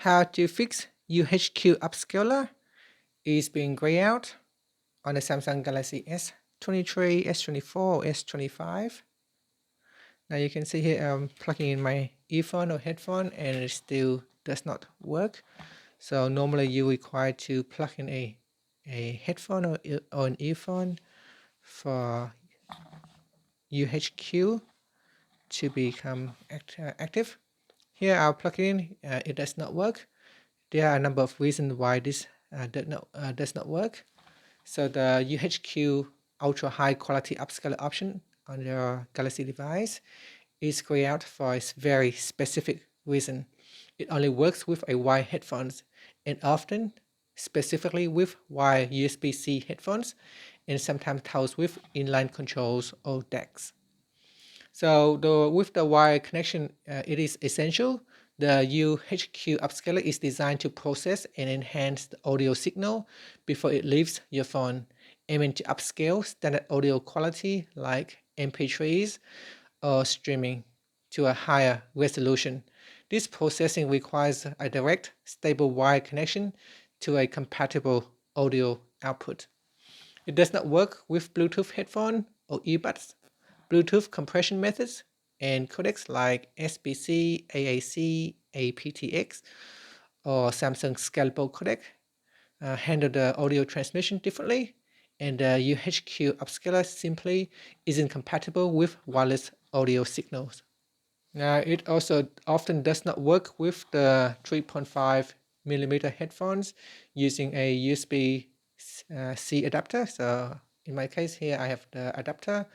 how to fix UHQ Upscaler is being grayed out on the Samsung Galaxy S23, S24, S25. Now you can see here I'm plugging in my earphone or headphone and it still does not work. So normally you require to plug in a headphone or an earphone for UHQ to become active. Here I'll plug it in, it does not work. There are a number of reasons why this does not work. So the UHQ ultra high quality upscaler option on your Galaxy device is grayed out for a very specific reason. It only works with a wired headphones and often specifically with wired USB-C headphones and sometimes housed with inline controls or DACs. So with the wire connection, it is essential. The UHQ Upscaler is designed to process and enhance the audio signal before it leaves your phone, aiming to upscale standard audio quality like MP3s or streaming to a higher resolution. This processing requires a direct, stable wire connection to a compatible audio output. It does not work with Bluetooth headphone or earbuds, Bluetooth compression methods, and codecs like SBC, AAC, aptX, or Samsung Scalable codec handle the audio transmission differently, and the UHQ Upscaler simply isn't compatible with wireless audio signals. Now, it also often does not work with the 3.5mm headphones using a USB-C adapter. So in my case here, I have the adapter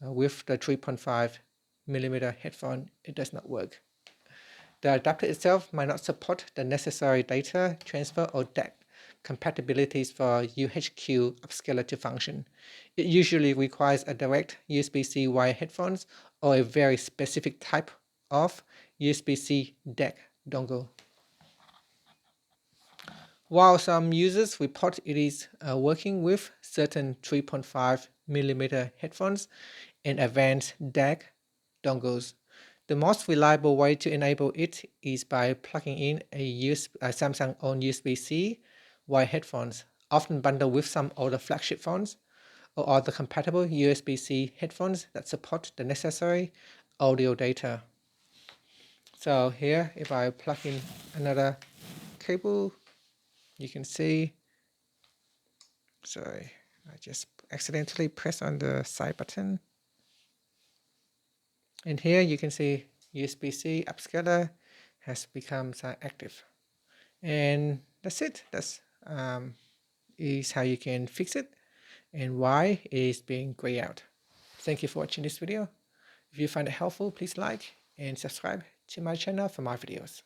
with the 3.5mm headphone. It does not work. The adapter itself might not support the necessary data transfer or DAC compatibilities for UHQ Upscaler to function. It usually requires a direct USB-C wire headphones or a very specific type of USB-C DAC dongle. While some users report it is working with certain 3.5mm headphones and advanced DAC dongles, the most reliable way to enable it is by plugging in a Samsung-owned USB-C wire headphones, often bundled with some older flagship phones or other compatible USB-C headphones that support the necessary audio data. So here, if I plug in another cable, you can see, sorry, I just accidentally pressed on the side button. And here you can see USB-C Upscaler has become active. And that's it. That's is how you can fix it and why it is being grayed out. Thank you for watching this video. If you find it helpful, please like and subscribe to my channel for more videos.